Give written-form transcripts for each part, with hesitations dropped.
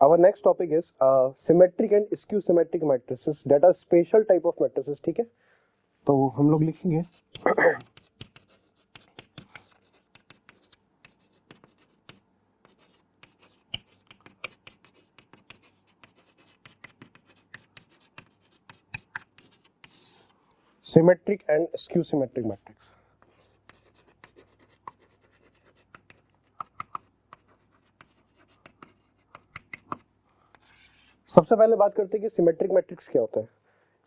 Our next topic is symmetric and skew symmetric matrices that are special type of matrices. ठीक है, तो हम लोग लिखेंगे symmetric and skew symmetric matrix. सबसे पहले बात करते हैं कि सिमेट्रिक मैट्रिक्स क्या होता है।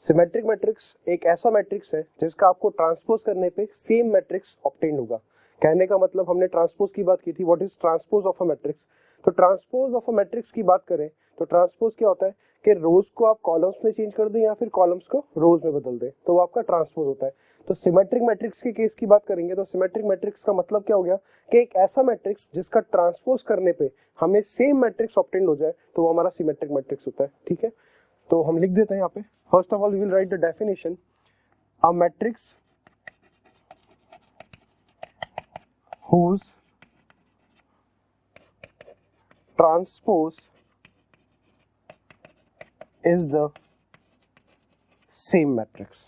सिमेट्रिक मैट्रिक्स एक ऐसा मैट्रिक्स है जिसका आपको ट्रांसपोज करने पे सेम मैट्रिक्स ऑब्टेन होगा। कहने का मतलब हमने ट्रांसपोज की बात की थी, what is transpose of a matrix. तो ट्रांसपोज ऑफ अ मैट्रिक्स की बात करें तो ट्रांसपोज क्या होता है कि रोज को आप कॉलम्स में चेंज कर दें या फिर कॉलम्स को रोज में बदल दें, तो वो आपका ट्रांसपोज होता है। तो सिमेट्रिक मैट्रिक्स के केस की बात करेंगे तो सिमेट्रिक मैट्रिक्स का मतलब क्या हो गया कि एक ऐसा मैट्रिक्स जिसका ट्रांसपोज करने पे हमें सेम मैट्रिक्स ऑब्टेन हो जाए, तो वो हमारा सिमेट्रिक मैट्रिक्स होता है। ठीक है, तो हम लिख देते हैं यहाँ पे। First of all we will write the definition. A matrix whose transpose is the same matrix.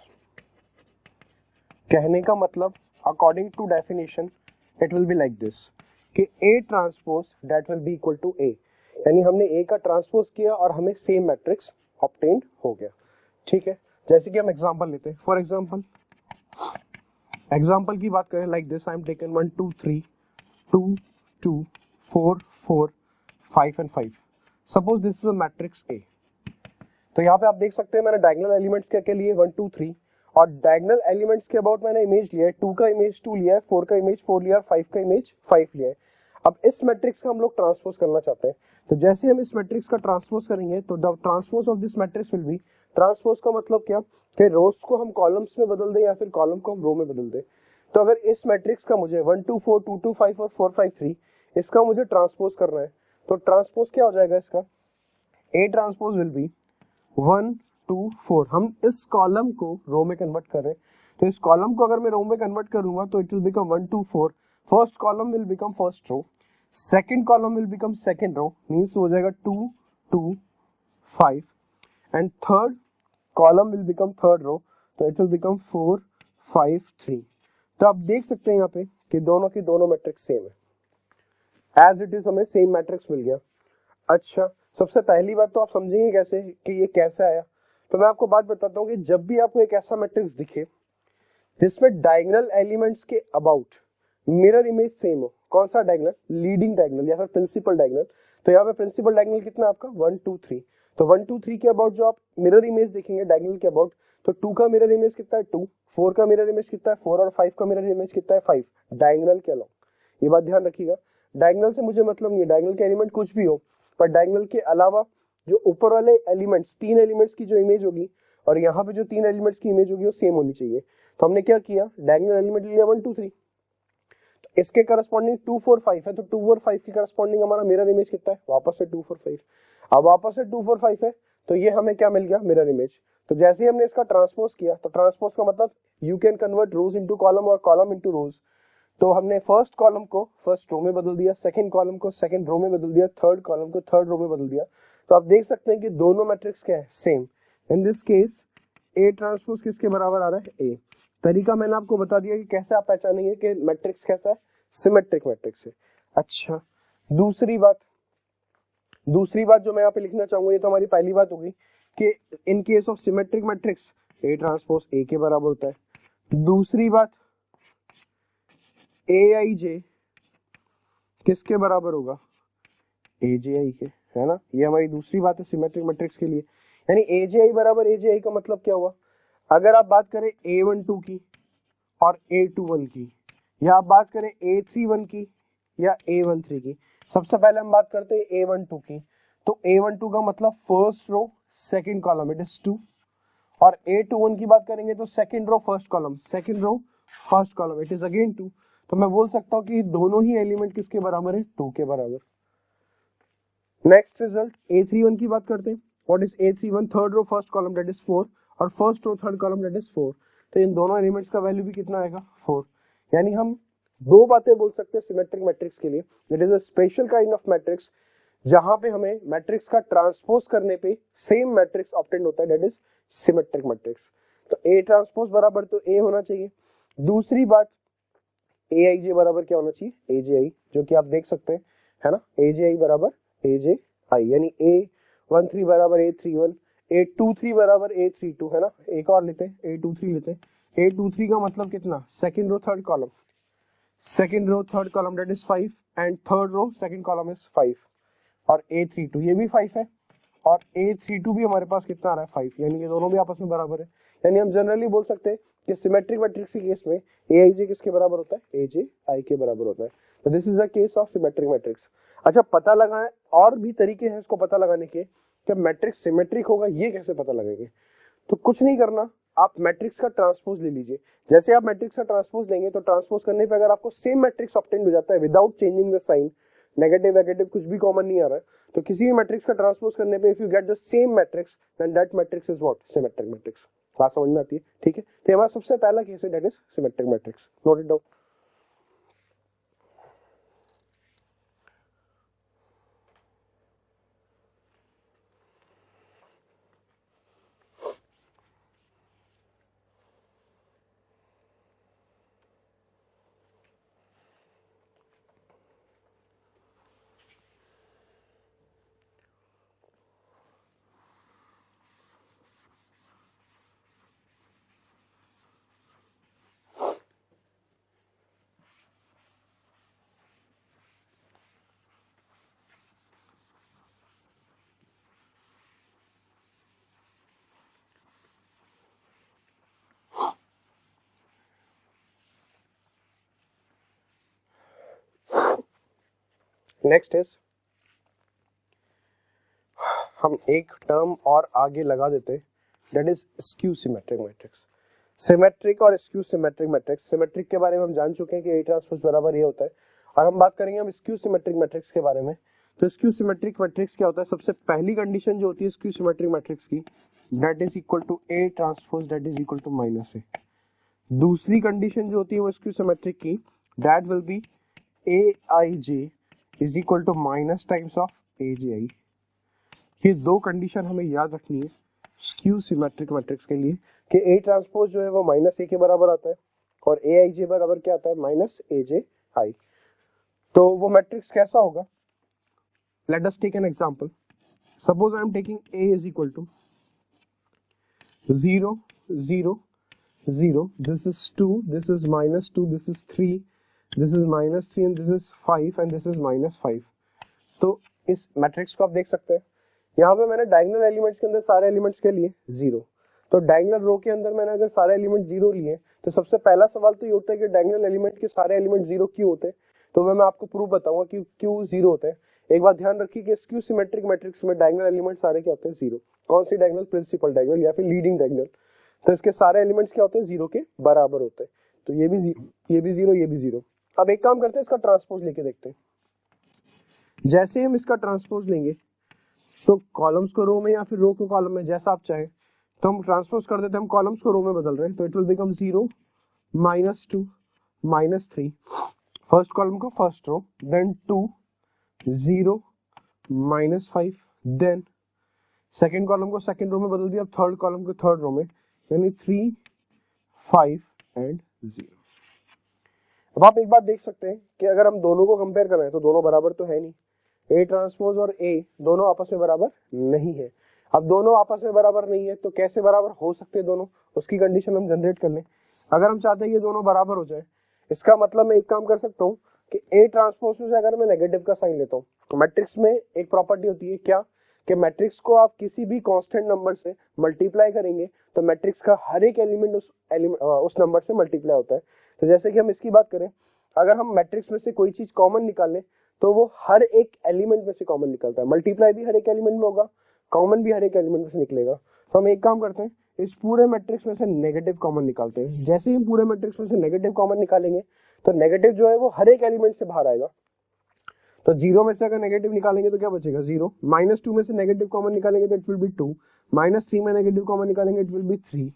कहने का मतलब according to definition it will be like this कि A transpose that will be equal to A, यानी हमने A का transpose किया और हमें सेम मैट्रिक्स ऑब्टेन हो गया। ठीक है, जैसे कि हम एग्जांपल लेते हैं। फॉर एग्जाम्पल की बात करें like this, I am taken 1 2 3 2 2 4 4 5 and 5। Suppose this is a matrix A. तो यहाँ पे आप देख सकते हैं मैंने डायगोनल एलिमेंट्स क्या लिए 1 2 3, और डायगोनल एलिमेंट्स के अबाउट मैंने इमेज लिया है। 2 का इमेज 2 लिया है, 4 का इमेज 4 लिया है, 5 का इमेज 5 लिया है। अब इस मैट्रिक्स का हम लोग ट्रांसपोज करना चाहते हैं, तो जैसे हम इस मैट्रिक्स का ट्रांसपोज करेंगे तो the transpose of this matrix will be, transpose का मतलब क्या कि रोज को हम कॉलम्स में बदल दें या फिर कॉलम को हम रो में बदल दें। तो अगर इस मैट्रिक्स का मुझे 1 2 4 2 2 5 और 4 5 3 इसका मुझे ट्रांसपोज करना है, तो ट्रांसपोज क्या हो जाएगा इसका, ए ट्रांसपोज विल बी 1 2 4। हम इस कॉलम को रो में कन्वर्ट कर रहे हैं, तो इस कॉलम को अगर मैं रो में कन्वर्ट करूंगा तो it will become 1 2 4। First column will become first row, second column will become second row, means हो जाएगा 2 2 5, and third column will become third row, तो इट विल बिकम 4 5 3। तो आप देख सकते हैं यहाँ पे कि दोनों की दोनों मैट्रिक्स सेम है, एज इट इज हमें सेम मैट्रिक्स मिल गया। अच्छा, सबसे पहली बात तो आप समझेंगे कैसे कि ये कैसे आया। तो मैं आपको बात बताता हूँ कि जब भी आपको एक ऐसा मैट्रिक्स दिखे जिसमें डायगोनल एलिमेंट्स के अबाउट मिरर इमेज सेम हो, कौन सा डायगोनल, लीडिंग डायगोनल या फिर प्रिंसिपल डायगोनल। तो यहाँ पे प्रिंसिपल डायगोनल कितना है आपका 1 2 3। तो 1 2 3 के अबाउट जो आप मिरर इमेज देखेंगे डायगोनल के अबाउट, तो 2 का मिरर इमेज कितना है 2, 4 का मिरर इमेज कितना है 4, और 5 का मिरर इमेज कितना है 5 डायगोनल के अलावा। ये बात ध्यान रखिएगा, डायगोनल से मुझे मतलब नहीं है, डायगोनल के एलिमेंट कुछ भी हो, पर डायगोनल के अलावा जो ऊपर वाले एलिमेंट्स, 3 एलिमेंट्स की जो इमेज होगी और यहाँ पे जो 3 एलिमेंट्स की इमेज होगी वो सेम होनी चाहिए। तो हमने क्या किया, डायगोनल एलिमेंट लिया 1 2 3, इसके करस्पॉन्डिंग 2 4 5 है, तो 2 और 5 की करस्पॉन्डिंग हमारा मिरर इमेज कितना है, वापस से 2 4 5। अब वापस से 2 4 5 है, तो ये हमें क्या मिल गया, मिरर इमेज। तो जैसे ही हमने इसका ट्रांसपोज किया, तो ट्रांसपोज का मतलब you can convert rose into column और कॉलम इनटू रोज। तो हमने फर्स्ट कॉलम को फर्स्ट रो में बदल दिया, सेकंड कॉलम को सेकंड रो में बदल दिया, थर्ड कॉलम को थर्ड रो में बदल दिया। तो आप देख सकते हैं कि दोनों मैट्रिक्स क्या है, same. In this case A transpose किसके बराबर आ रहा है, ए। तरीका मैंने आपको बता दिया कि कैसे आप पहचानेंगे कि मैट्रिक्स कैसा है, सिमेट्रिक मैट्रिक्स है। अच्छा, दूसरी बात जो मैं यहाँ पे लिखना चाहूंगा, ये तो हमारी पहली बात होगी कि in case of symmetric matrix A transpose A के बराबर होता है। दूसरी बात, ए आई जे किसके बराबर होगा, ए जे आई के, है ना। ये हमारी दूसरी बात है सिमेट्रिक मैट्रिक्स के लिए, यानी ए जे आई बराबर ए जे आई का मतलब क्या हुआ, अगर आप बात करें A12 की और A21 की, या आप बात करें A31 की या A13 की। सबसे पहले हम बात करते हैं A12 की, तो A12 का मतलब first row second column it is 2, और A21 की बात करेंगे तो second row first column, second row first column it is again 2। तो मैं बोल सकता हूँ कि दोनों ही एलिमेंट किसके बराबर है, 2 के बराबर। नेक्स्ट रिजल्ट, A31 की बात करते हैं। What is A31, third row first column that is 4, और first row third column that is 4। तो इन दोनों एलिमेंट्स का वैल्यू भी कितना आएगा, 4। यानी हम दो बातें बोल सकते हैं सिमेट्रिक मैट्रिक्स के लिए, it is a special kind of matrix जहां पे हमें मैट्रिक्स का ट्रांसपोज करने पे सेम मैट्रिक्स ऑब्टेन होता है, दैट इज सिमेट्रिक मैट्रिक्स। तो ए ट्रांसपोज बराबर तो ए होना चाहिए। दूसरी बात, ए आई जे बराबर क्या होना चाहिए, ए जे आई, जो कि आप देख सकते हैं, है ना, ए जे आई बराबर ए जे आई, यानी A13 बराबर A31, A23 बराबर A32, है ना। एक और लेते हैं, A23 लेते हैं। A23 का मतलब कितना, second row third column, second row third column that is 5 and third row second column is 5, और A32 ये भी 5 है, और A32 भी हमारे पास कितना आ रहा है, 5, यानी ये दोनों भी आपस में बराबर है। यानी हम जनरली बोल सकते हैं कि सिमेट्रिक मैट्रिक्स के केस में AIJ किसके बराबर होता है, AJI के बराबर होता है। तो this is the case of symmetric matrix. अच्छा, पता लगाएं, और भी तरीके हैं इसको पता लगाने के कि मैट्रिक्स सिमेट्रिक होगा, ये कैसे पता लगेंगे। तो कुछ नहीं करना, आप मैट्रिक्स का ट्रांसपोज ले लीजिए। जैसे आप मैट्रिक्स का ट्रांसपोज लेंगे तो ट्रांसपोज करने पे अगर आपको सेम मैट्रिक्स ऑब्टेन हो जाता है without changing the sign, negative वेगेटिव कुछ भी कॉमन नहीं आ रहा है, तो किसी भी मैट्रिक्स का ट्रांसपोज करने पे if you get the same matrix then that matrix is what, symmetric matrix. बात समझ में आती है, ठीक है। तो हमारा सबसे पहला केस है that is symmetric matrix, note it down. Next is, हम एक टर्म और आगे लगा देते हैं that is skew symmetric matrix. Symmetric और स्क्यू सिमेट्रिक मैट्रिक्स, सिमेट्रिक के बारे में हम जान चुके हैं कि ए ट्रांसपोज बराबर ये होता है, और हम बात करेंगे हम स्क्यू सिमेट्रिक मैट्रिक्स के बारे में। तो स्क्यू सिमेट्रिक मैट्रिक्स क्या होता है, सबसे पहली कंडीशन जो होती है स्क्यू सिमेट्रिक मैट्रिक्स की, that is equal to A transpose that is equal to minus A. दूसरी कंडीशन जो होती है वो स्क्यू सिमेट्रिक की, that will be A I J is equal to minus times of A J I. ये दो condition हमें याद रखनी है स्क्यू सिमेट्रिक मैट्रिक्स के लिए कि ए ट्रांसपोज जो है वो माइनस ए के बराबर आता है और ए आई जे बराबर क्या आता है, माइनस ए जे आई। तो वो मैट्रिक्स कैसा होगा, let us take an example. Suppose I am taking A is equal to 0 0 0, this is 2, this is minus 2, this is 3, this is minus 3 and this is 5 and this is minus 5। तो इस matrix को आप देख सकते हैं, यहाँ पे मैंने डायगोनल एलिमेंट्स के अंदर सारे एलिमेंट्स के लिए 0, तो डायगोनल रो के अंदर मैंने अगर सारे एलिमेंट 0 लिए तो सबसे पहला सवाल तो ये होता है कि डायगोनल एलिमेंट के सारे एलिमेंट 0 क्यों होते हैं। तो मैं आपको प्रूफ बताऊंगा कि क्यों 0 होते हैं। एक बात ध्यान रखिए कि स्क्यू सिमेट्रिक मैट्रिक्स में डायगोनल एलिमेंट सारे क्या होते हैं, 0। कौन सी डायगोनल, प्रिंसिपल डायगोनल या फिर लीडिंग डायगोनल। तो इसके सारे एलिमेंट्स क्या होते हैं, 0 के बराबर होते हैं। तो ये भी 0, ये भी 0, ये भी 0। अब एक काम करते हैं, इसका ट्रांसपोज लेके देखते हैं। जैसे हम इसका ट्रांसपोज लेंगे तो कॉलम्स को रो में या फिर रो को कॉलम में, जैसा आप चाहें, तो हम ट्रांसपोज कर देते हैं, हम कॉलम्स को रो में बदल रहे हैं, तो it will become 0 -2 -3, first column को first row, then 2 0 -5, then second column को सेकेंड रो में बदल दिया, थर्ड कॉलम को थर्ड रो में, यानी 3 5 एंड 0। अब आप एक बात देख सकते हैं कि अगर हम दोनों को कंपेयर कर रहे हैं तो दोनों बराबर तो है नहीं, ए ट्रांसपोज और ए दोनों आपस में बराबर नहीं है। अब दोनों आपस में बराबर नहीं है तो कैसे बराबर हो सकते हैं दोनों, उसकी कंडीशन हम जनरेट कर लें। अगर हम चाहते हैं ये दोनों बराबर हो जाए, इसका मतलब मैं एक काम कर सकता हूँ कि ए ट्रांसपोज में अगर मैं नेगेटिव का साइन लेता हूँ, तो मैट्रिक्स में एक प्रॉपर्टी होती है क्या, कि मैट्रिक्स को आप किसी भी कांस्टेंट नंबर से मल्टीप्लाई करेंगे तो मैट्रिक्स का हर एक एलिमेंट उस नंबर से मल्टीप्लाई होता है। तो जैसे कि हम इसकी बात करें, अगर हम मैट्रिक्स में से कोई चीज कॉमन निकालें तो वो हर एक एलिमेंट में से कॉमन निकलता है, मल्टीप्लाई भी हर एक एलिमेंट में होगा, कॉमन भी हर एक एलिमेंट में से निकलेगा। तो हम एक काम करते हैं, इस पूरे मैट्रिक्स में से नेगेटिव कॉमन निकालते हैं। जैसे ही पूरे मैट्रिक्स में से नेगेटिव कॉमन निकालेंगे तो नेगेटिव जो है वो हर एक एलिमेंट से बाहर आएगा। तो 0 में से अगर नेगेटिव निकालेंगे तो क्या बचेगा, 0, -2 में से नेगेटिव कॉमन निकालेंगे तो इट विल बी 2, -3 में नेगेटिव कॉमन निकालेंगे इट विल बी 3,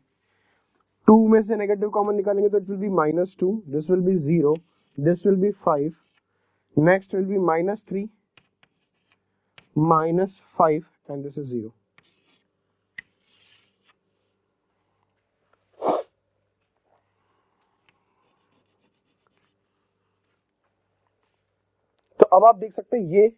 2 में से नेगेटिव कॉमन निकालेंगे तो it will be -2, this will be 0, this will be 5, next will B -3, -5 and this is 0. तो अब आप देख सकते हैं ये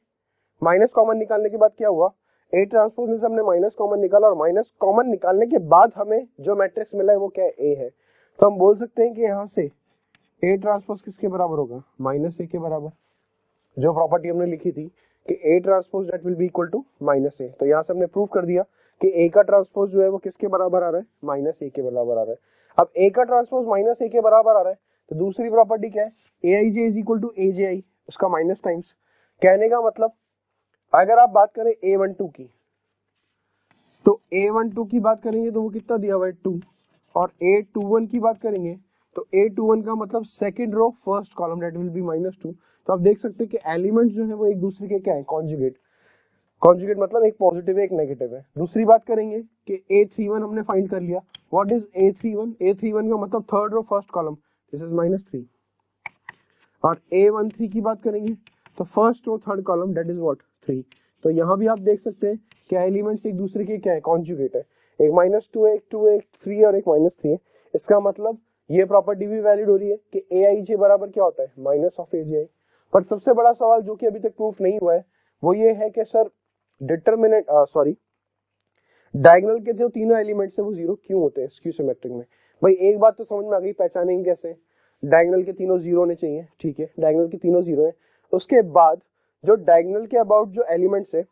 माइनस कॉमन निकालने के बाद क्या हुआ, ए ट्रांसपोज में से हमने माइनस कॉमन निकाला और माइनस कॉमन निकालने के बाद हमें जो मैट्रिक्स मिला है वो क्या है, ए है। तो हम बोल सकते हैं कि यहाँ से ए ट्रांसपोज किसके बराबर होगा, -a के बराबर। जो प्रॉपर्टी हमने लिखी थी कि A transpose that will be equal to -a, तो यहाँ से हमने प्रूव कर दिया कि ए का ट्रांसपोज जो है वो किसके बराबर आ रहा है, -a के बराबर आ रहा है। अब ए का ट्रांसपोज -a के बराबर आ रहा है तो दूसरी प्रॉपर्टी क्या है, aij is equal to aji, उसका माइनस टाइम्स। कहने का मतलब अगर आप बात करें a12 की, तो a12 की बात करेंगे तो वो कितना दिया हुआ है 2, और a21 की बात करेंगे तो a21 का मतलब second row first column that will be -2। तो आप देख सकते हैं कि एलिमेंट्स जो है वो एक दूसरे के क्या है, कॉन्जुगेट। कॉन्जुगेट मतलब एक पॉजिटिव है एक नेगेटिव है। दूसरी बात करेंगे कि a31 हमने फाइंड कर लिया, व्हाट इज a31, a31 का मतलब third row first column, this is -3। और a13 की बात करेंगे तो first row third column that is what 3। तो यहाँ भी आप देख सकते हैं कि एलिमेंट्स एक दूसरे के क्या है, कॉन्जुगेट है। एक -2 है, एक 2 है, एक 3 है और एक -3 है। इसका मतलब ये प्रॉपर्टी भी वैलिड हो रही है कि aij बराबर क्या होता है, माइनस ऑफ aj। पर सबसे बड़ा सवाल जो कि अभी तक प्रूफ नहीं हुआ है वो ये है कि सर डिटरमिनेंट डायगोनल के जो तीनों एलिमेंट्स है वो जीरो क्यों होते हैं स्क्यू सिमेट्रिक में। भाई एक बात तो समझ में आ गई, पहचानेंगे कैसे, डायगोनल के तीनों जीरो होने चाहिए, ठीक है, डायगोनल के तीनों जीरो है। उसके बाद जो डायगोनल के अबाउट जो एलिमेंट्स है,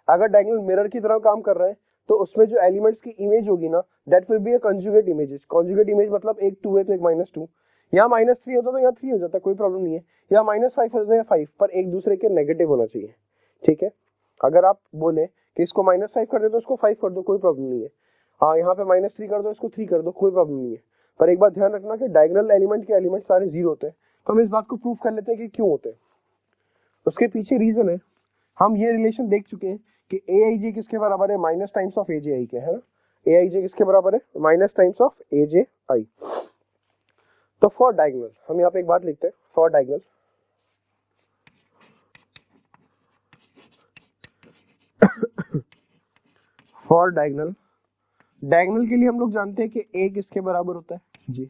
अगर डायगोनल मिरर की तरह काम कर रहा है तो उसमें जो एलिमेंट्स की इमेज होगी ना that will be a conjugate images. Conjugate image मतलब एक 2 है तो एक -2, यहाँ -3 होता तो यहाँ 3 हो जाता, कोई प्रॉब्लम नहीं है। यहाँ -5 होता है 5, पर एक दूसरे के नेगेटिव होना चाहिए, ठीक है। अगर आप बोले कि इसको -5 कर दे तो इसको 5 कर दो, कोई प्रॉब्लम नहीं है। हाँ, यहाँ पे -3 कर दो, इसको 3 कर दो, कोई प्रॉब्लम नहीं है। पर एक बात ध्यान रखना कि डायगोनल एलिमेंट के एलिमेंट सारे जीरो होते हैं। तो हम इस बात को प्रूव कर लेते हैं कि क्यों होते हैं। उसके पीछे रीजन है, हम ये रिलेशन देख चुके हैं कि aij किसके बराबर है, माइनस टाइम्स ऑफ aj के, है ना। aij किसके बराबर है, माइनस टाइम्स ऑफ aj। तो फॉर डायगोनल हम यहाँ पे एक बात लिखते हैं, for diagonal for diagonal, diagonal के लिए हम लोग जानते हैं कि a किसके बराबर होता है जी।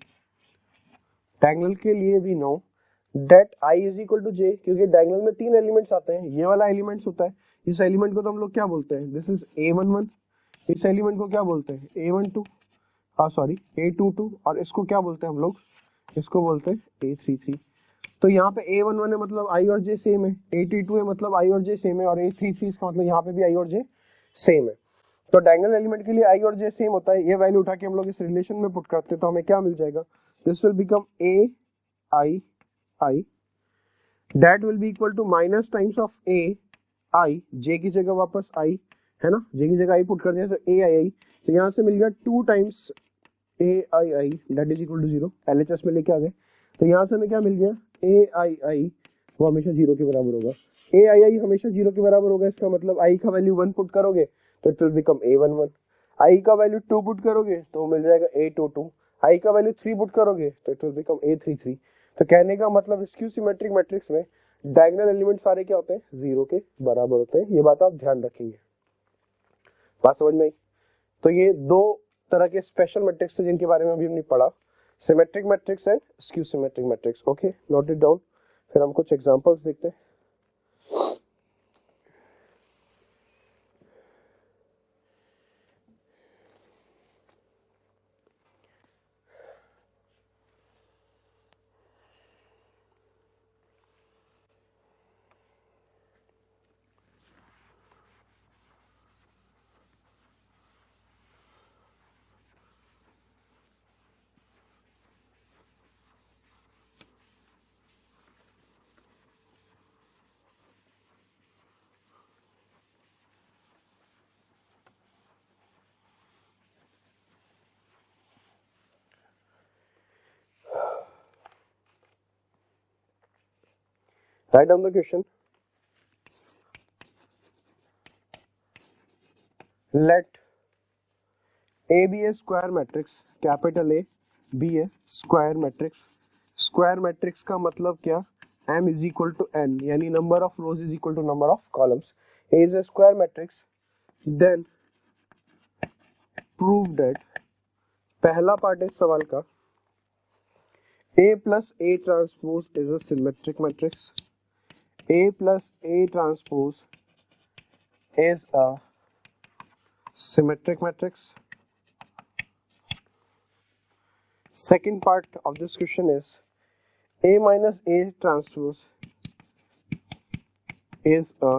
डायगोनल के लिए भी know that i is equal to j, क्योंकि डायगोनल में 3 एलिमेंट्स आते हैं, ये वाला एलिमेंट्स होता है, इस एलिमेंट को तो हम लोग क्या बोलते हैं, दिस इज a11, इस एलिमेंट को क्या बोलते हैं a12, सॉरी a22, और इसको क्या बोलते हैं हम लोग, इसको बोलते हैं a33। तो यहाँ पे a11 है मतलब i और j सेम है, a22 है मतलब i और j सेम है, और a33 इसका मतलब यहाँ पे भी i और j सेम है। तो डायगोनल एलिमेंट के लिए i और j सेम होता है। ये वैल्यू उठा के हम लोग इस रिलेशन में पुट करते हैं तो हमें क्या मिल जाएगा, this will become ai that will be equal to minus times of ai, j की जगह वापस i है ना, j की जगह i पुट कर दिया तो ai, तो यहाँ से मिल गया 2 times aii that is equal to 0, LHS में लेके आ गए। तो यहाँ से हमें क्या मिल गया, aii वो हमेशा 0 के बराबर होगा, aii हमेशा 0 के बराबर होगा। इसका मतलब i का वैल्यू 1 पुट करोगे तो it will become a11, i का वैल्यू 2 पुट करोगे तो मिल जाएगा a22, i का वैल्यू 3 पुट करोगे तो इट विल बिकम a33। तो कहने का मतलब स्क्यू सिमेट्रिक मैट्रिक्स में डायगोनल एलिमेंट सारे क्या होते हैं, 0 के बराबर होते हैं। ये बात आप ध्यान रखेंगे, बात समझ में आई। तो ये दो तरह के स्पेशल मैट्रिक्स थे जिनके बारे में अभी हमने पढ़ा, symmetric matrix and skew symmetric matrix. Okay, note it down. फिर हम कुछ एग्जांपल्स देखते हैं। Write down the question. Let A be a square matrix, capital A be a square matrix. Square matrix का मतलब क्या, m is equal to n, यानी number of rows is equal to number of columns. A is a square matrix, then prove that, पहला part इस सवाल का, A plus A transpose is a symmetric matrix. A plus A transpose is a symmetric matrix. Second part of this question is A minus A transpose is a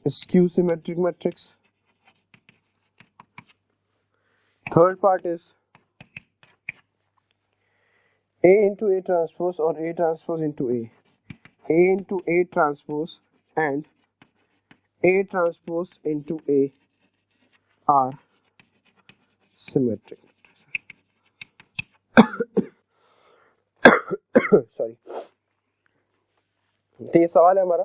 skew symmetric matrix. Third part is A into A transpose or A transpose into A. A into A transpose and A transpose into A are symmetric. Sorry. तो ये सवाल है हमारा,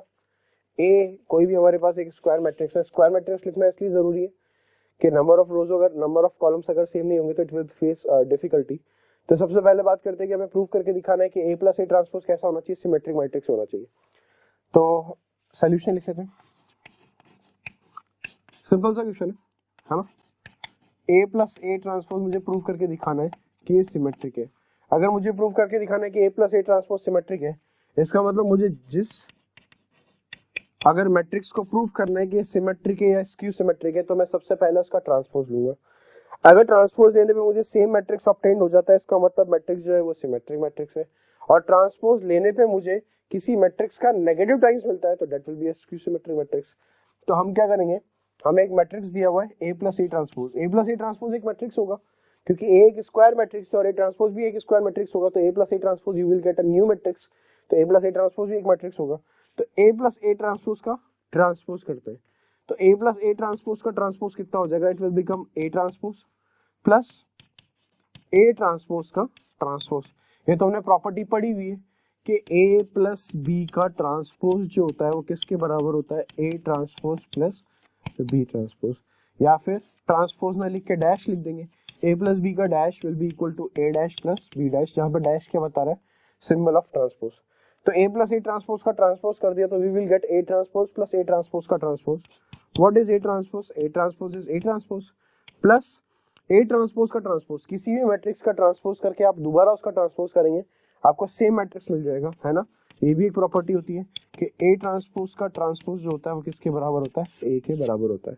A कोई भी हमारे पास एक square matrix है. स्क्वायर मैट्रिक्स लिखना इसलिए जरूरी है कि नंबर ऑफ रोज अगर नंबर ऑफ कॉलम्स अगर सेम नहीं होंगे तो इट विल फेस डिफिकल्टी. तो सबसे पहले बात करते हैं कि हमें प्रूव करके दिखाना है कि A प्लस A ट्रांसपोज कैसा होना चाहिए, सिमेट्रिक मैट्रिक्स होना चाहिए. तो सॉल्यूशन लिख लेते हैं. सिंपल सा क्वेश्चन है ना. A प्लस A ट्रांसपोज मुझे प्रूव करके दिखाना है कि ये सिमेट्रिक है. अगर मुझे प्रूव करके दिखाना है कि A plus A transpose symmetric है, इसका मतलब मुझे अगर मैट्रिक्स को प्रूव करना है कि सिमेट्रिक है या स्क्यू सिमेट्रिक है, तो मैं सबसे पहले उसका ट्रांसपोज लूंगा. अगर ट्रांसपोज लेने पे मुझे सेम मैट्रिक्स ऑब्टेन हो जाता है, इसका मतलब मैट्रिक्स जो है वो सिमेट्रिक मैट्रिक्स है. और ट्रांसपोज लेने पे मुझे किसी मैट्रिक्स का नेगेटिव टाइम्स मिलता है, तो that will be a skew symmetric matrix. तो हम क्या करेंगे, हमें एक मैट्रिक्स दिया हुआ है A plus A transpose. A plus A transpose एक मैट्रिक्स होगा क्योंकि A एक स्क्वायर मैट्रिक्स है और A ट्रांसपोज भी एक स्क्वायर मैट्रिक्स होगा. तो A plus A transpose you will get a new matrix. तो A प्लस A ट्रांसपोज भी एक मैट्रिक्स होगा. तो A प्लस A ट्रांसपोज का ट्रांसपोज करते हैं. तो A प्लस A ट्रांसपोज का ट्रांसपोज कितना हो जाएगा, it will become A transpose plus A transpose का ट्रांसपोज. ये तो हमने प्रॉपर्टी पढ़ी हुई है कि A प्लस B का ट्रांसपोज जो होता है वो किसके बराबर होता है, A transpose plus B transpose. या फिर ट्रांसपोज में लिख के डैश लिख देंगे, A प्लस B का dash will be equal to A dash plus B dash, जहाँ पे डैश क्या बता रहा है, सिंबल ऑफ ट्रांसपोज. तो A प्लस A ट्रांसपोज का ट्रांसपोज कर दिया तो we will get A transpose plus A transpose का transpose. What is A transpose? A transpose is A transpose plus A transpose का ट्रांसपोज. किसी भी मैट्रिक्स का ट्रांसपोज करके आप दोबारा उसका ट्रांसपोज करेंगे, आपको सेम मैट्रिक्स मिल जाएगा, है ना. ये भी एक प्रॉपर्टी होती है कि A ट्रांसपोज का ट्रांसपोज जो होता है वो किसके बराबर होता है, A के बराबर होता है.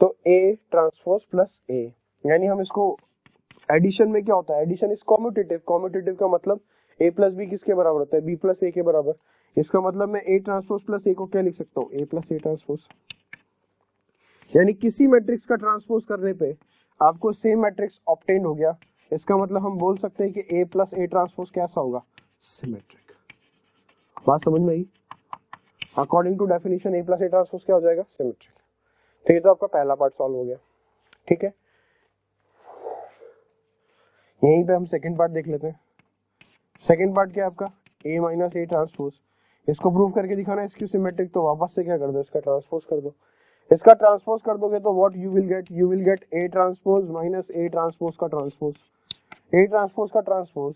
तो A ट्रांसपोज प्लस A, यानी हम इसको एडिशन में क्या होता है, एडिशन इज कॉम्यूटेटिव. कॉम्यूटेटिव का मतलब A प्लस B किसके बराबर होता है, B प्लस A के बराबर. इसका मतलब मैं A ट्रांसपोज प्लस A को क्या लिख सकता हूँ, A प्लस A ट्रांसपोज. यानी किसी मैट्रिक्स का ट्रांसपोज करने पे आपको सेम मैट्रिक्स ऑब्टेन हो गया. इसका मतलब हम बोल सकते हैं कि A प्लस A ट्रांसपोज कैसा होगा, सिमेट्रिक. बात समझ में आई. According to definition A plus A transpose क्या हो जाएगा, सिमेट्रिक. तो ये तो आपका पहला पार्ट सॉल्व हो गया. ठीक है, यहीं पे हम सेकंड पार्ट देख लेते हैं. सेकंड पार्ट क्या है आपका, A माइनस A ट्रांसपोज. इसको प्रूव करके दिखाना है स्क्यू सिमेट्रिक, तो वापस से क्या कर दो, इसका ट्रांसपोज कर दो. इसका ट्रांसपोज कर दोगे तो what you will get A transpose minus A transpose का ट्रांसपोज. A ट्रांसपोज का ट्रांसपोज,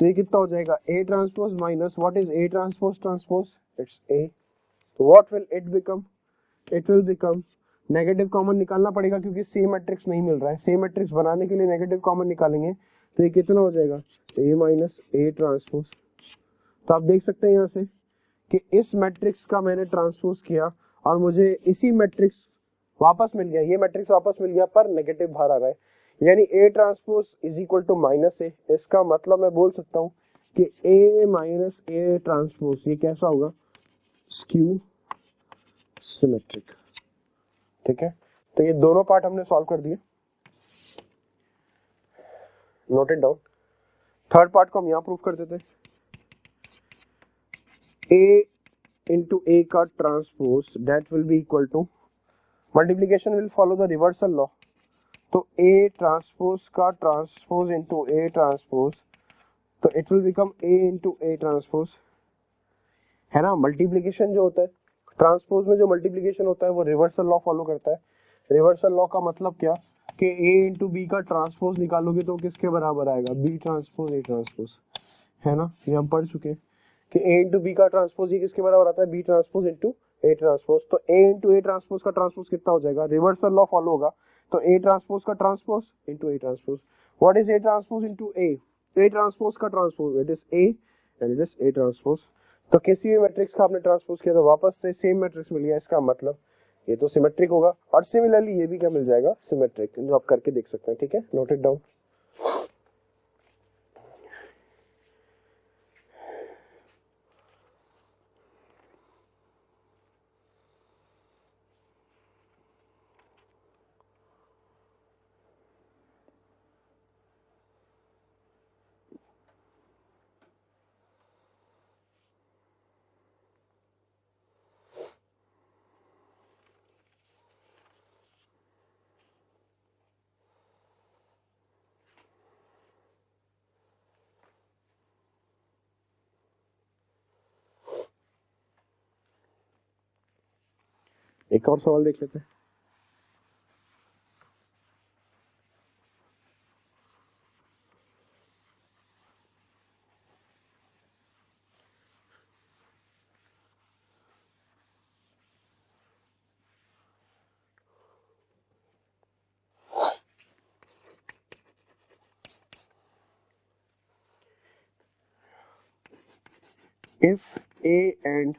तो ये कितना हो जाएगा, A transpose minus what is A transpose transpose, it's A. तो what will it become, it will become, negative common निकालना पड़ेगा क्योंकि सेम मैट्रिक्स नहीं मिल रहा है. सेम मैट्रिक्स बनाने के लिए नेगेटिव कॉमन निकालेंगे तो ये कितना हो जाएगा, A माइनस A ट्रांसपोज. तो आप देख सकते हैं यहाँ से कि इस मैट्रिक्स का मैंने ट्रांसपोज किया और मुझे इसी मैट्रिक्स वापस मिल गया, ये मैट्रिक्स वापस मिल गया पर नेगेटिव बाहर आ रहा है, यानी A transpose is equal to minus A. इसका मतलब मैं बोल सकता हूँ कि A माइनस A ट्रांसपोज ये कैसा होगा, स्क्यू सिमेट्रिक. ठीक है, तो ये दोनों पार्ट हमने सॉल्व कर दिए, note it down. Third part को हम यहाँ प्रूव कर देते हैं. A into A का transpose that will be equal to, multiplication will follow the reversal law. तो A ट्रांसपोज का ट्रांसपोज into A ट्रांसपोज, तो it will become A into A ट्रांसपोज, है ना. मल्टीप्लीकेशन जो होता है ट्रांसपोज में, जो मल्टीप्लीकेशन होता है वो रिवर्सल लॉ फॉलो करता है. रिवर्सल लॉ का मतलब क्या कि A इंटू B का ट्रांसपोज निकालोगे तो किसके बराबर आएगा, B ट्रांसपोज A ट्रांसपोज, है ना. ये हम पढ़ चुके हैं. कि ए इंटू बी का ट्रांसपोज ये किसके बराबर आता है, B transpose into A transpose. तो ए इंटू ए ट्रांसपोज का ट्रांसपोज कितना हो जाएगा, रिवर्सल लॉ फॉलो होगा, तो ए ट्रांसपोज का transpose into A transpose. What is A transpose into A, A transpose का transpose, it is A and it is A transpose. तो किसी भी मैट्रिक्स का आपने ट्रांसपोज किया तो वापस से सेम मैट्रिक्स मिल गया, इसका मतलब ये तो सिमेट्रिक होगा। और सिमिलरली ये भी क्या मिल जाएगा, सिमेट्रिक, जो आप करके देख सकते हैं, ठीक है, नोट इट डाउन। एक और सवाल देख लेते हैं। If A and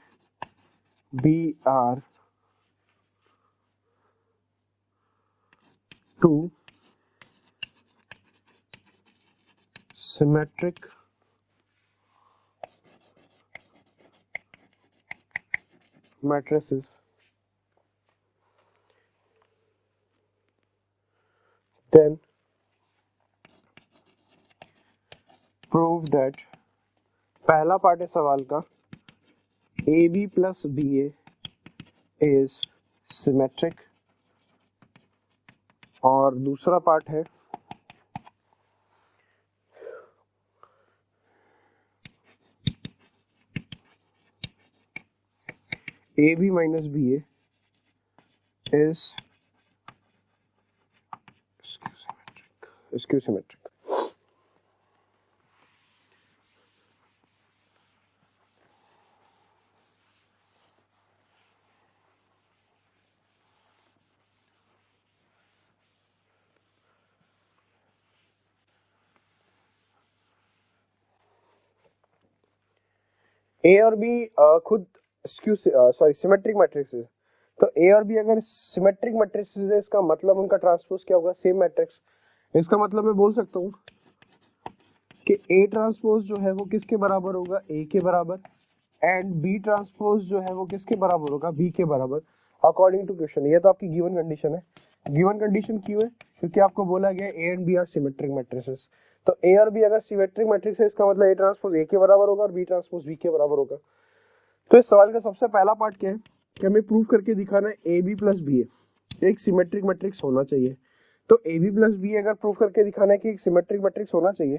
B are two symmetric matrices, then prove that, पहला पार्ट है सवाल का, A B plus B A is symmetric, और दूसरा पार्ट है A B minus B A is skew symmetric. A और बी खुद सिमेट्रिक मैट्रिक्स है, तो ए और बी अगर सिमेट्रिक मैट्रिक्स है, इसका मतलब उनका ट्रांसपोज क्या होगा, सेम मैट्रिक्स। इसका मतलब मैं बोल सकता हूँ कि ए ट्रांसपोज जो है वो किसके बराबर होगा, ए के बराबर, एंड बी ट्रांसपोज जो है वो किसके बराबर होगा, बी के बराबर, अकॉर्डिंग टू क्वेश्चन। ये तो आपकी गिवन कंडीशन है। गिवन कंडीशन क्यों है, क्योंकि आपको बोला गया A and B are symmetric matrices. तो ए और बी अगर सिमेट्रिक मैट्रिक्स है, इसका मतलब ए ट्रांसपोज ए के बराबर होगा और बी ट्रांसपोज बी के बराबर होगा। तो इस सवाल का सबसे पहला पार्ट क्या है कि हमें प्रूव करके दिखाना है ए बी प्लस बी एक सिमेट्रिक मैट्रिक्स होना चाहिए। तो ए बी प्लस बी अगर प्रूव करके दिखाना है कि एक सिमेट्रिक मैट्रिक्स होना चाहिए,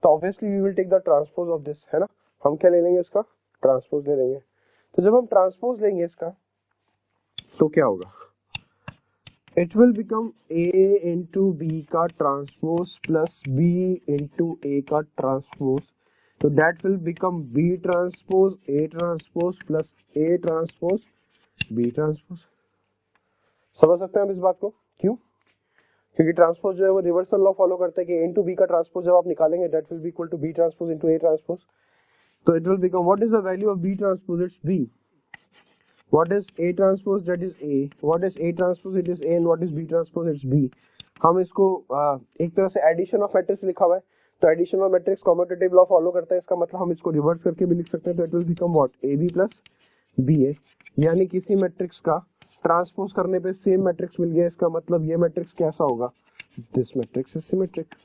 तो obviously we will take the transpose of this, है ना। हम क्या ले लेंगे, इसका ट्रांसपोज ले लेंगे। तो जब हम ट्रांसपोज लेंगे इसका, तो क्या होगा, it will become A into B का transpose plus B into A का ट्रांसपोज, तो that will become B transpose A transpose plus A transpose B transpose. समझ सकते हैं हम इस बात को, क्यों, क्योंकि ट्रांसपोज जो है वो रिवर्सल लॉ फॉलो करता है कि ए इंटू बी का ट्रांसपोज जब आप निकालेंगे, that will be equal to B transpose into A transpose. तो it will become, what is the value of B transpose, it's B. What is A transpose, that is A. What is A transpose, it is A, and what is B transpose, it's B. हम इसको एक तरह से addition of matrix लिखा हुआ है, तो addition of matrix commutative law follow करता है, इसका मतलब हम इसको रिवर्स करके भी लिख सकते हैं। तो it will become what, A B plus B A, यानी किसी मैट्रिक्स का ट्रांसपोज करने पे सेम मैट्रिक्स मिल गया, इसका मतलब ये मैट्रिक्स कैसा होगा, this matrix is symmetric.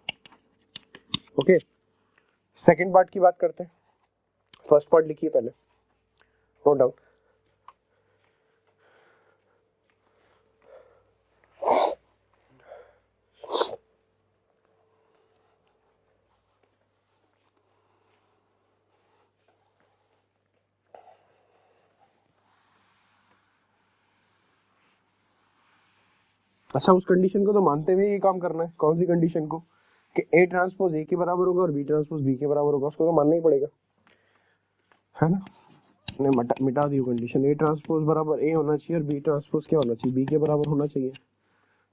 Okay, second part की बात करते हैं। फर्स्ट पार्ट लिखिए पहले, नोट डाउन। अच्छा, उस कंडीशन को तो मानते हुए ये काम करना है। कौन सी कंडीशन को, कि ए ट्रांसपोज ए के बराबर होगा और बी ट्रांसपोज बी के बराबर होगा, उसको तो मानना ही पड़ेगा। है ना, हमने मिटा दी कंडीशन, ए ट्रांसपोज बराबर ए होना चाहिए और बी ट्रांसपोज क्या होना चाहिए, बी के बराबर होना चाहिए।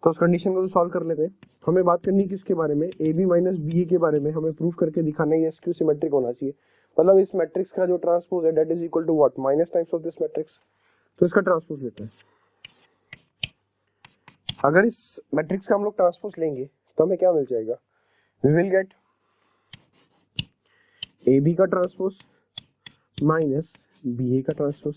तो उस कंडीशन को तो सॉल्व कर लेते हैं। हमें बात करनी है किसके बारे में, ए बी माइनस बी ए के बारे में। हमें प्रूव करके दिखाना है एसक्यू सिमेट्रिक होना चाहिए, मतलब इस मैट्रिक्स का जो ट्रांसपोज है that is equal to what, minus times of this matrix. तो इसका ट्रांसपोज लेते हैं। अगर इस मैट्रिक्स का हम लोग ट्रांसपोज लेंगे तो हमें क्या मिल जाएगा, we will get A B का ट्रांसपोज माइनस बी ए का ट्रांसपोज।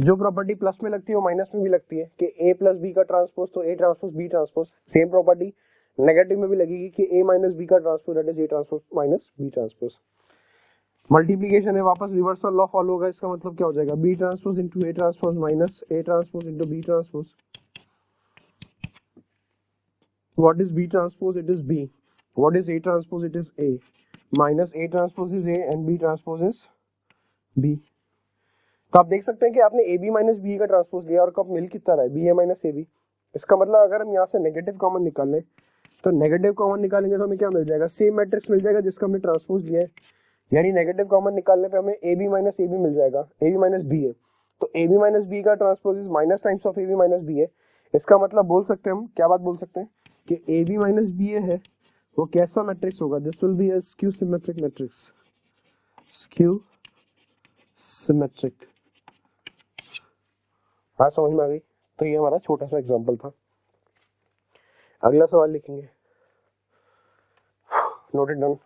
जो प्रॉपर्टी प्लस में लगती है वो माइनस में भी लगती है कि ए प्लस बी का ट्रांसपोज तो A transpose B transpose. Same property negative में भी लगेगी कि ए माइनस बी का transpose that is A transpose minus B transpose. Multiplication है, वापस रिवर्सल लॉ फॉलो होगा। इसका मतलब क्या हो जाएगा, B transpose into A transpose minus A transpose into B transpose. What is B transpose, it is B. What is A transpose, it is A minus A transpose is A and B transpose is B. तो आप देख सकते हैं कि आपने A B minus B का transpose लिया और कब मिल कितना रहा है, B A minus A B. इसका मतलब अगर हम यहाँ से नेगेटिव कॉमन निकाल लें तो नेगेटिव कॉमन निकालेंगे तो हमें क्या मिल जाएगा, सेम मैट्रिक्स मिल जाएगा जिसका हमने ट्रांसपोज लिया है। यानी नेगेटिव कॉमन निकालने पे हमें A B minus A B मिल जाएगा, A B minus B A. तो ए बी माइनस बी का transpose is minus times of A B minus B A. इसका मतलब बोल सकते हैं हम, क्या बात बोल सकते हैं कि ए बी माइनस बी ए है वो कैसा मैट्रिक्स होगा, this will be a skew symmetric matrix, skew symmetric. हाँ समझ में आ गई। तो ये हमारा छोटा सा एग्जांपल था। अगला सवाल लिखेंगे, नोट इट डाउन।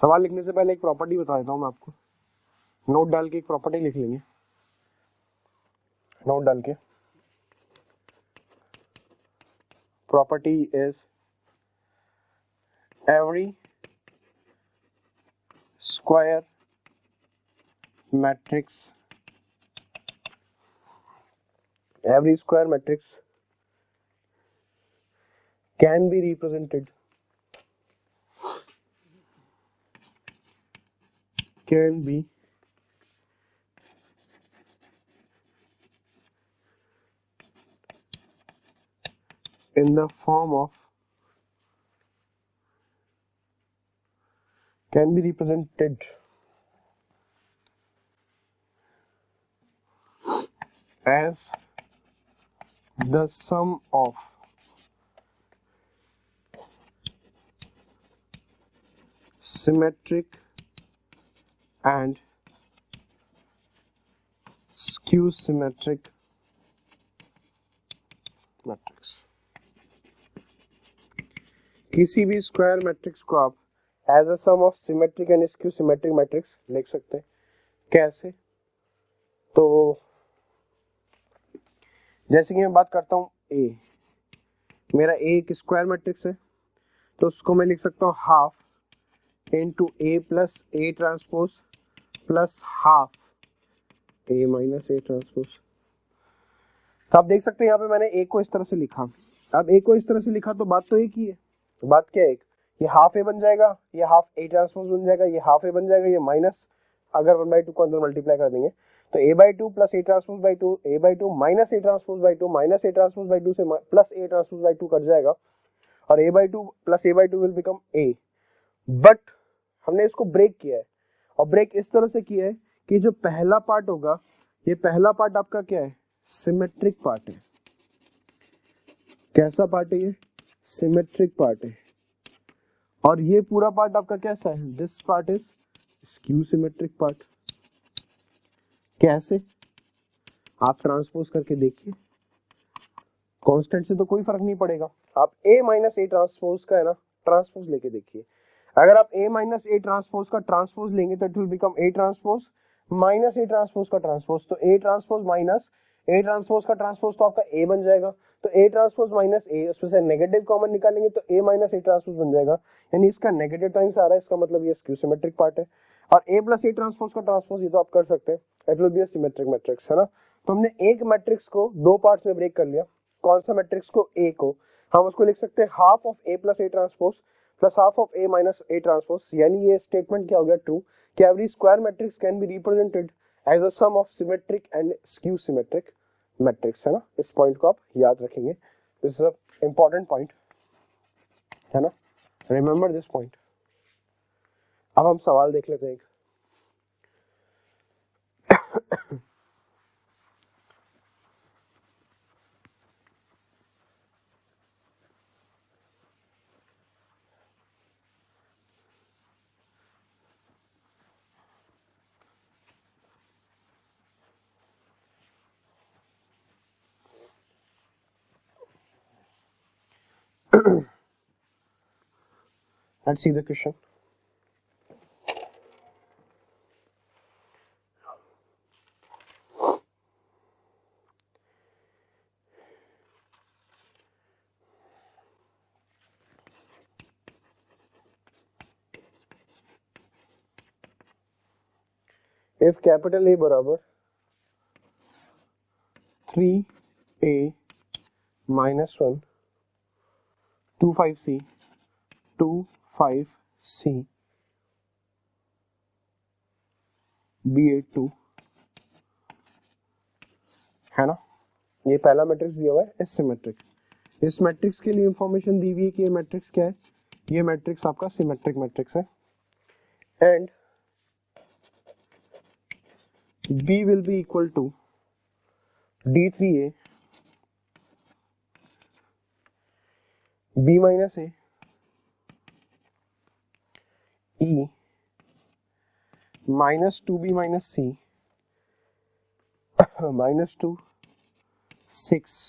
सवाल लिखने से पहले एक प्रॉपर्टी बता देता हूं मैं आपको। नोट डाल के एक प्रॉपर्टी लिख लेंगे, नोट डाल के। Property is every square matrix can be represented in the form of can be represented as the sum of symmetric and skew symmetric matrix. किसी भी स्क्वायर मैट्रिक्स को आप as a sum of symmetric and skew symmetric matrix लिख सकते हैं। कैसे, तो जैसे कि मैं बात करता हूं ए, मेरा ए एक स्क्वायर मैट्रिक्स है तो उसको मैं लिख सकता हूं half into A plus A transpose plus half A minus A transpose. तो आप देख सकते हैं यहाँ पे मैंने ए को इस तरह से लिखा। अब ए को इस तरह से लिखा तो बात तो एक ही है, तो बात क्या है, एक ये हाफ ए बन जाएगा, ये हाफ ए ट्रांसपोज बन जाएगा, ये हाफ ए बन जाएगा, ये माइनस अगर 1/2 को अंदर मल्टीप्लाई कर देंगे तो a/2 plus A transpose by 2, a/2 minus A transpose by 2, minus A transpose by 2 से plus A transpose by 2 cut जाएगा और a/2 plus a/2 will become a। But हमने इसको ब्रेक किया है और ब्रेक इस तरह से किया है कि जो पहला पार्ट होगा, ये पहला पार्ट आपका क्या है, सिमेट्रिक पार्ट है। कैसा पार्ट है ये, सिमेट्रिक पार्ट है। और ये पूरा पार्ट आपका कैसा है, this part is skew symmetric part. कैसे, आप ट्रांसपोज करके देखिए, कांस्टेंट से तो कोई फर्क नहीं पड़ेगा। आप a माइनस ए ट्रांसपोज का है ना ट्रांसपोज लेके देखिए। अगर आप a माइनस ए ट्रांसपोज का ट्रांसपोज लेंगे तो it will become a transpose minus A transpose का ट्रांसपोज। तो a transpose minus A transpose का ट्रांसपोज तो आपका a बन जाएगा। तो a ट्रांसपोज माइनस ए, उसमें से नेगेटिव कॉमन निकालेंगे तो a माइनस ए ट्रांसपोज बन जाएगा, यानी इसका नेगेटिव टाइम्स आ रहा है, इसका मतलब ये स्क्यू सिमेट्रिक पार्ट है। और a प्लस ए ट्रांसपोज का ट्रांसपोज ये तो आप कर सकते हैं, it will be a symmetric matrix, है ना। तो हमने एक मैट्रिक्स को दो पार्ट्स में ब्रेक कर लिया। कौन सा मैट्रिक्स को, a को। हम उसको लिख सकते हैं half of a plus A transpose plus half of a minus A transpose. यानी ये स्टेटमेंट क्या हो गया, ट्रू, कि every square matrix can be represented as a sum of symmetric and skew symmetric matrix, है ना। इस पॉइंट को आप याद रखेंगे, this is a important point, है ना, रिमेंबर दिस पॉइंट। अब हम सवाल देख लेते हैं एक। Let's see the question. If capital A बराबर 3A minus 1 25C 25C B82, है ना, ये पहला मैट्रिक्स दिया हुआ है इस सिमेट्रिक। इस मैट्रिक्स के लिए इंफॉर्मेशन दी हुई है कि ये मैट्रिक्स क्या है, ये मैट्रिक्स आपका सिमेट्रिक मैट्रिक्स है, and B will be equal to D3A B minus A E minus 2B minus C minus 2 6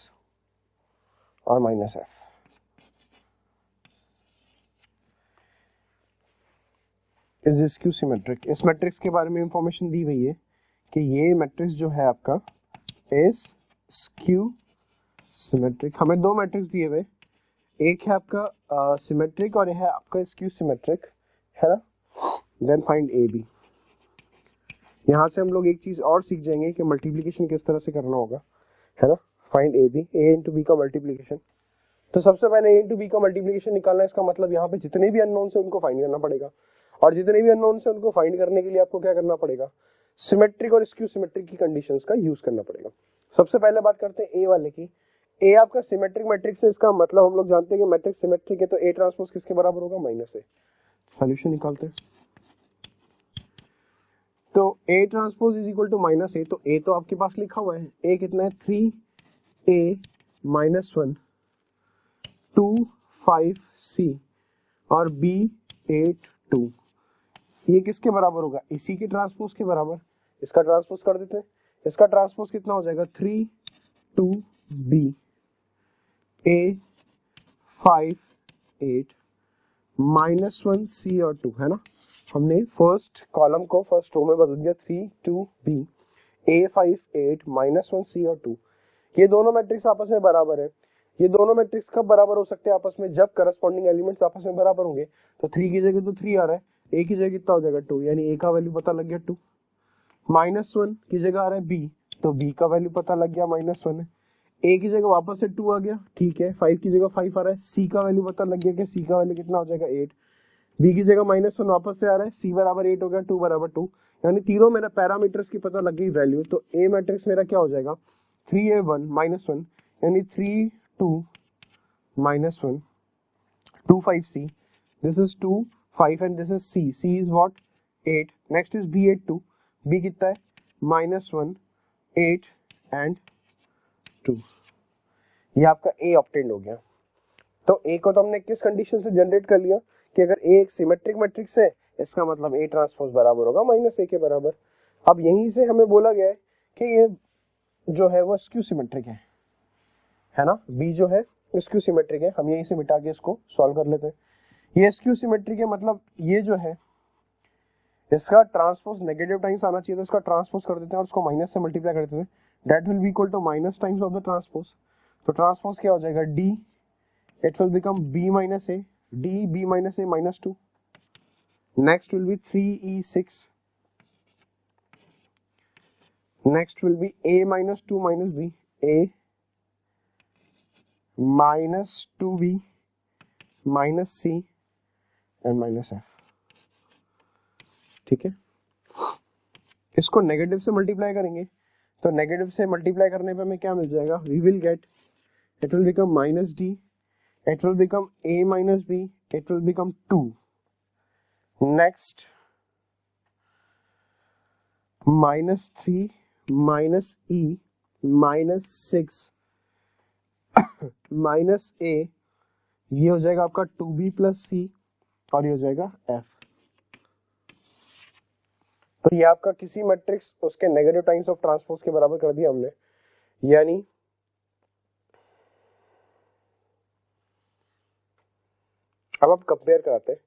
और minus F। Is skew symmetric. इस मैट्रिक्स के बारे में इंफॉर्मेशन दी हुई है कि ये मैट्रिक्स जो है आपका इज स्क्यू सिमेट्रिक। हमें दो मैट्रिक्स दिए हुए, एक है आपका सिमेट्रिक और यह है आपका स्क्यू सिमेट्रिक, है ना। Then find A B. यहाँ से हम लोग एक चीज और सीख जाएंगे कि मल्टीप्लिकेशन किस तरह से करना होगा, है ना। Find A B, A into B का मल्टीप्लिकेशन। तो सबसे पहले ए इंटू बी का मल्टीप्लिकेशन निकालना है, इसका मतलब यहाँ पे जितने भी अननोन से उनको फाइंड करना पड़ेगा, और जितने भी अननोन से उनको फाइंड करने के लिए आपको क्या करना पड़ेगा, सिमेट्रिक और स्क्यू सिमेट्रिक की कंडीशंस का यूज करना पड़ेगा। सबसे पहले बात करते हैं ए वाले की। ए आपका सिमेट्रिक मैट्रिक्स है, इसका मतलब हम लोग जानते हैं कि मैट्रिक्स सिमेट्रिक है, तो ए ट्रांसपोज किसके बराबर होगा, माइनस ए। सॉल्यूशन निकालते हैं, तो A transpose is equal to minus A. तो ए तो आपके पास लिखा हुआ है, ए कितना है 3a माइनस 1 2 5c और b 8 2। ये किसके बराबर होगा, इसी के ट्रांसपोज के बराबर। इसका ट्रांसपोज कर देते हैं, इसका ट्रांसपोज कितना हो जाएगा 3 2 b a 5 8 माइनस 1 c और 2, है ना। हमने फर्स्ट कॉलम को फर्स्ट रो में बदल दिया, 3 2 b a 5 8 माइनस 1 c और 2। ये दोनों मैट्रिक्स आपस में बराबर है। ये दोनों मैट्रिक्स कब बराबर हो सकते हैं आपस में, जब करस्पॉन्डिंग एलिमेंट्स आपस में बराबर होंगे। तो 3 की जगह तो 3 आ रहा है, ए की जगह कितना हो जाएगा 2, यानी ए का वैल्यू पता लग गया 2। माइनस 1 की जगह आ रहा है बी, तो बी का वैल्यू पता लग गया माइनस 1 है। ए की जगह वापस से 2 आ गया, ठीक है। 5 की जगह 5 आ रहा है, सी का वैल्यू पता लग गया कि सी का वैल्यू कितना हो जाएगा 8। बी की जगह माइनस 1 वापस से आ रहा है, सी बराबर 8 हो गया, 2 बराबर 2, यानी तीनों मेरा पैरामीटर्स की पता लग गई वैल्यू। तो ए मैट्रिक्स मेरा क्या हो जाएगा 3a1 माइनस 1, यानी 3 2 minus 1 2 5c, this is 2 5 and this is c is what 8, next is b 8 2, b कितना है minus 1 8 and 2। ये आपका a ऑब्टेन्ड हो गया। तो a को तो हमने किस कंडीशन से जनरेट कर लिया कि अगर a एक सिमेट्रिक मैट्रिक्स है, इसका मतलब a ट्रांसपोज बराबर होगा माइनस a के बराबर। अब यहीं से हमें बोला गया है कि ये जो है वो स्क्यू सिमेट्रिक है ना, b जो है स्क्यू सिमेट्रिक है। हम यहीं से मिटा के इसको सॉल्व कर लेते हैं। ये स्क्यू सिमेट्रिक है, मतलब ये जो है इसका ट्रांसपोज नेगेटिव टाइम्स आना चाहिए, तो इसका ट्रांसपोज कर देते हैं और उसको माइनस से मल्टीप्लाई कर देते हैं। That will be equal to minus times of the transpose. तो ट्रांसपोज क्या हो जाएगा d, it will become b minus a, d b minus a minus 2। Next will be 3e6, next will be a minus 2 minus b, a minus 2b minus c and minus f, ठीक है। इसको negative से multiply करेंगे, तो negative से multiply करने पे हमें क्या मिल जाएगा, we will get, it will become minus D, it will become a minus B, it will become 2. Next minus 3 minus e minus 6 minus a, ये हो जाएगा आपका 2b प्लस c और ये हो जाएगा f. तो ये आपका किसी मैट्रिक्स उसके नेगेटिव टाइम्स ऑफ ट्रांसपोज के बराबर कर दिया हमने, यानी अब आप कंपेयर कराते हैं,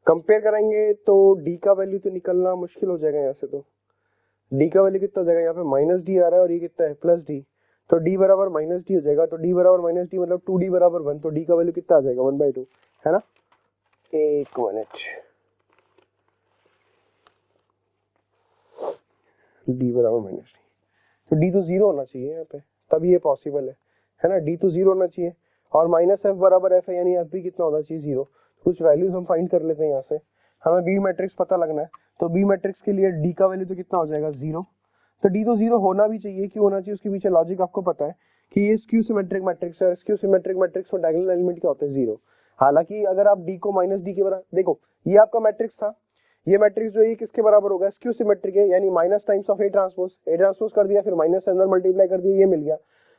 कंपेयर करेंगे तो d का वैल्यू तो निकलना मुश्किल हो जाएगा यहाँ से. तो d का वैल्यू कितना हो जाएगा, यहाँ पे माइनस डी आ रहा है और ये कितना है प्लस डी, तो d बराबर माइनस डी हो जाएगा. तो d बराबर माइनस डी मतलब 2d बराबर 1, तो d का वैल्यू कितना आ जाएगा 1/2, है ना. एक मिनट, d बराबर माइनस डी, तो d तो 0 होना चाहिए यहाँ पे, तभी ये पॉसिबल है ना. d तो 0 होना चाहिए और माइनस f बराबर f है, यानी f भी कितना होना चाहिए 0. कुछ वैल्यूज हम फाइंड कर लेते हैं यहाँ से, हमें b मैट्रिक्स पता लगना है. तो b मैट्रिक्स के लिए d का वैल्यू तो कितना हो जाएगा 0. तो d तो 0 होना भी चाहिए, क्यों होना चाहिए उसके पीछे लॉजिक आपको पता है कि ये स्क्यू सिमेट्रिक मैट्रिक्स है. स्क्यू सिमेट्रिक मैट्रिक्स में डायगोनल एलिमेंट क्या होते हैं 0. हालांकि अगर आप d को माइनस डी के बराबर, देखो ये आपका मैट्रिक्स था, ये मैट्रिक्स जो है किसके बराबर होगा, स्क्यू सिमेट्रिक है, यानी minus times of A transpose कर दिया, फिर माइनस से अंदर मल्टीप्लाई कर दिया, ये मिल गया.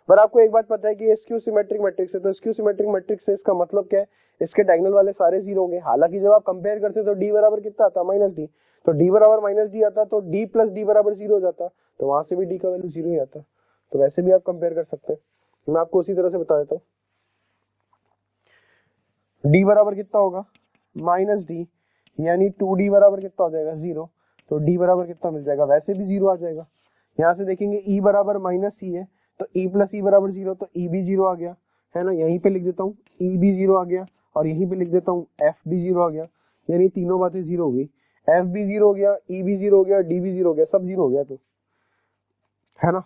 पर आपको एक बात पता है कि ये स्क्यू सिमेट्रिक मैट्रिक्स है, तो स्क्यू सिमेट्रिक मैट्रिक्स से इसका मतलब क्या है, इसके डायगोनल वाले सारे 0 होंगे. हालांकि जब आप कंपेयर करते तो d बराबर कितना आता माइनस डी, तो d बराबर माइनस डी आता, तो d प्लस डी बराबर 0 हो जाता, तो वहां से भी d का वैल्यू 0 ही आता. तो वैसे भी आप कंपेयर कर सकते हैं, मैं आपको उसी तरह से बता देता हूँ. d बराबर कितना होगा माइनस डी, यानी 2d बराबर कितना हो जाएगा 0, तो d बराबर कितना मिल जाएगा, वैसे भी 0 आ जाएगा. यहाँ से देखेंगे e बराबर माइनस e है, तो e प्लस ई बराबर 0, तो e भी 0 आ गया, है ना. यहीं पे लिख देता हूँ e भी 0 आ गया और यहीं पे लिख देता हूँ f भी 0 आ गया, यानी तीनों बातें 0 हो गई. f भी 0 हो गया, e भी 0 हो गया, d भी 0 हो गया, सब 0 हो गया, तो है ना.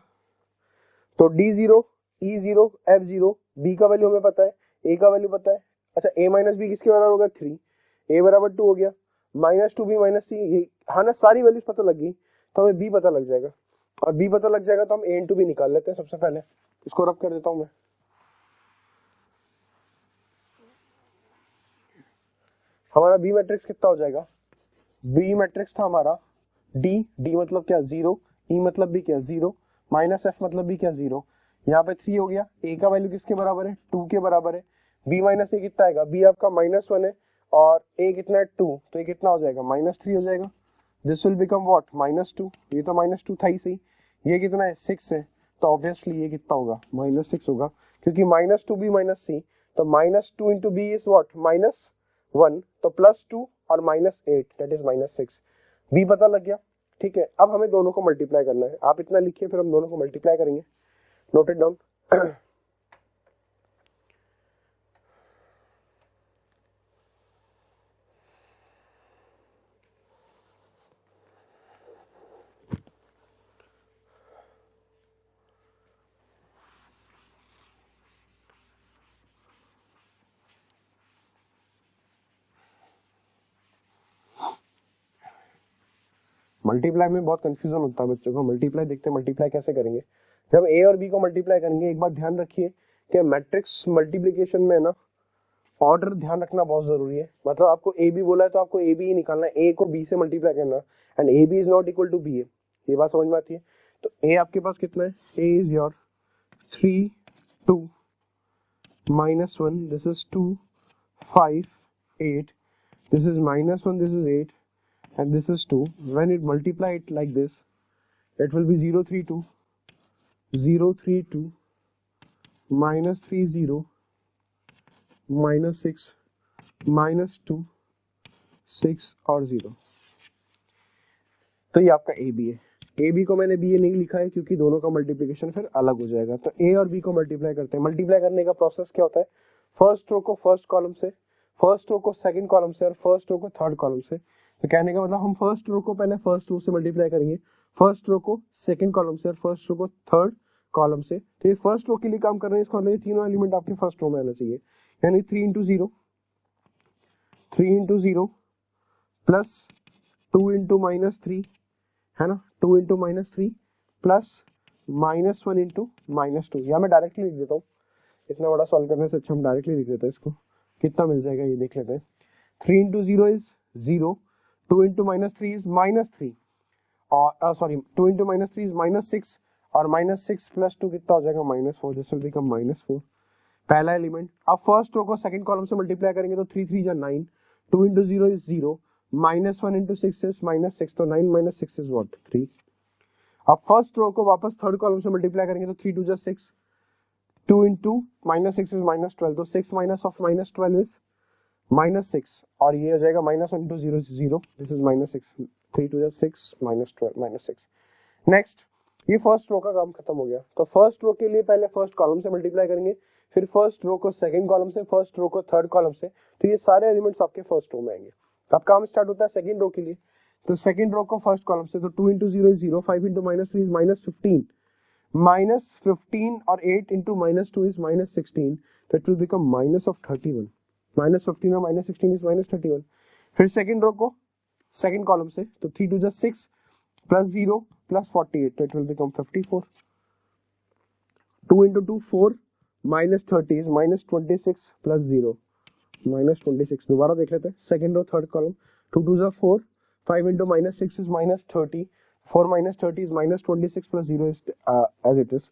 तो d 0, e 0, f 0, b का वैल्यू हमें पता है, a का वैल्यू पता है. अच्छा a माइनस बी किसके बराबर होगा 3, a बराबर 2 हो गया, माइनस 2b माइनस सी, ये हाँ ना, सारी वैल्यूज पता लग गई, तो हमें b पता लग जाएगा, और b पता लग जाएगा तो हम a इंटू b निकाल लेते हैं. सबसे पहले इसको रब कर देता हूं मैं. हमारा b मैट्रिक्स कितना हो जाएगा, b मैट्रिक्स था हमारा d, d मतलब क्या 0, e मतलब भी क्या 0, माइनस f मतलब भी क्या 0. यहाँ पे 3 हो गया, a का वैल्यू किसके बराबर है 2 के बराबर है, b माइनस a कितना आएगा, b आपका माइनस 1 है और a कितना है 2, तो ये कितना हो जाएगा माइनस 3 हो जाएगा. This will become what minus 2, ये तो माइनस 2 था ही सही. ये कितना है 6 है, तो ऑब्वियसली ये कितना होगा माइनस 6 होगा, क्योंकि माइनस 2b माइनस c, तो minus 2 into B is what minus 1, तो प्लस 2 और minus 8 that is minus 6. b पता लग गया, ठीक है. अब हमें दोनों को मल्टीप्लाई करना है, आप इतना लिखिए, फिर हम दोनों को मल्टीप्लाई करेंगे. Note it down. मल्टीप्लाई में बहुत कंफ्यूजन होता है बच्चों को. मल्टीप्लाई देखते हैं, मल्टीप्लाई कैसे करेंगे. जब a और b को मल्टीप्लाई करेंगे, एक बात ध्यान रखिए कि मैट्रिक्स मल्टीप्लिकेशन में ना ऑर्डर ध्यान रखना बहुत जरूरी है. मतलब आपको a b बोला है तो आपको a b ही निकालना है, a को b से मल्टीप्लाई करना, and a b is not equal to b है. ये बात समझ में आती है. तो a आपके पास कितना है, a is your 3 2 minus 1, this is 2 5 8, this is minus 1, this is 8, and this is 2. When it multiply it like this, it will be 0 3 2 0 3 2 minus 3 0 minus 6 minus 2 6 और 0. तो ये आपका ए बी है. ए बी को मैंने बी ए नहीं लिखा है क्योंकि दोनों का मल्टीप्लिकेशन फिर अलग हो जाएगा. तो ए और बी को मल्टीप्लाई करते हैं. मल्टीप्लाई करने का प्रोसेस क्या होता है, फर्स्ट रो को फर्स्ट कॉलम से, फर्स्ट रो को सेकंड कॉलम से और फर्स्ट रो को थर्ड कॉलम से. तो कहने का मतलब हम फर्स्ट रो को पहले फर्स्ट रो से मल्टीप्लाई करेंगे, फर्स्ट रो को सेकंड कॉलम से और फर्स्ट रो को थर्ड कॉलम से. तो ये फर्स्ट रो के लिए काम कर रहे हैं, इसका मतलब तीनों एलिमेंट आपके फर्स्ट रो में आना चाहिए, यानी 3 इंटू 0 प्लस 2 इंटू माइनस 3, है ना, 2 इंटू माइनस 3 प्लस -1 इंटू -2, या मैं डायरेक्टली लिख देता हूँ, इतना बड़ा सॉल्व करने से अच्छा हम डायरेक्टली लिख देते हैं इसको, कितना मिल जाएगा ये देख लेते हैं। 3 इंटू 0 इज 0, 2 इंटू -3 इज -3, और सॉरी 2 इंटू -3 इज -6, और -6 प्लस 2 कितना हो जाएगा -4, दिस विल बिकम -4, पहला एलिमेंट। अब फर्स्ट रो को सेकंड कॉलम से मल्टीप्लाई करेंगे तो 3 3 जा 9, 2 इंटू 0 इज 0, -1 इंटू 6 इज -6, तो 9 - 6 इज व्हाट 3। अब फर्स्ट रो को वापस थर्ड कॉलम से मल्टीप्लाई करेंगे तो 3 2 जा 6, 2 इंटू -6 इज -12, तो 6 माइनस ऑफ -12 इज -6, और ये हो जाएगा -1 इंटू 0 इज 0, दिस इज -6, 3 2 जा 6 -12 -6। नेक्स्ट, ये फर्स्ट रो का काम खत्म हो गया। तो फर्स्ट रो के लिए पहले फर्स्ट कॉलम से मल्टीप्लाई करेंगे, फिर फर्स्ट रो को सेकंड कॉलम से, फर्स्ट रो को थर्ड कॉलम से, तो ये सारे एलिमेंट्स आपके फर्स्ट रो में आएंगे। अब काम स्टार्ट होता है सेकंड रो के लिए, तो सेकंड रो को फर्स्ट कॉलम से, तो 2 इंटू 0 इज 0, 5 इंटू -3 इज -15, -15 और 8 इंटू -2 इज -16, तो इट विल बिकम -31, -15 और -16 इज -31। फिर सेकंड रो को सेकंड कॉलम से, तो 3 2 जा 6 प्लस 0 प्लस 48, तो it will become 54। 2 into 2 4, -30 is -26 plus 0 -26। दोबारा देख लेते हैं सेकंड रो थर्ड कॉलम, 2 2 जा 4, 5 into -6 is -30, 4 -30 is -26 plus 0 is as it is.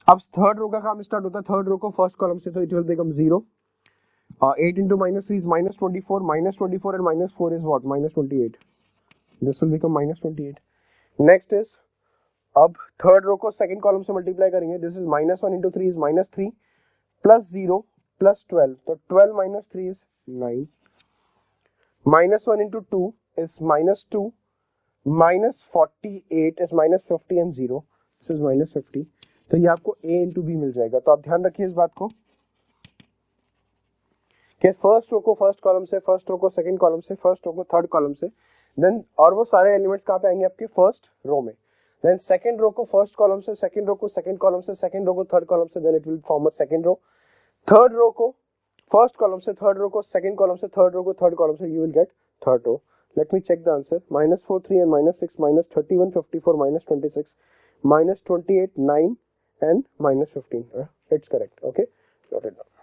अब थर्ड रो का काम स्टार्ट होता है थर्ड रो को फर्स्ट कॉलम से, तो it will become 0, 8 into -3 is -24, -24 and -4 is what -28, this will become -28। Next is, अब थर्ड रो को सेकंड कॉलम से मल्टीप्लाई करेंगे, this is -1 into 3 is -3 plus 0 plus 12, तो 12 - 3 is 9, -1 into 2 is -2, -48 is -50 and 0, this is -50, तो ये आपको a into b मिल जाएगा। तो आप ध्यान रखिए इस बात को कि फर्स्ट रो को फर्स्ट कॉलम से, फर्स्ट रो को सेकंड कॉलम से, फर्स्ट रो को थर्ड कॉलम से, देन और वो सारे एलिमेंट्स कहाँ पे आएंगे आपके फर्स्ट रो में, देन सेकंड रो को फर्स्ट कॉलम से, सेकंड रो को सेकंड कॉलम से, सेकंड रो को थर्ड कॉलम से, then it will form a second row. Third row को फर्स्ट कॉलम से, थर्ड रो को सेकंड कॉलम से, थर्ड रो को थर्ड कॉलम से, you will get third row. Let me check the answer, -4 3 and -6, -31 54 -26 -28 9 and -15, it's correct, okay, note it down।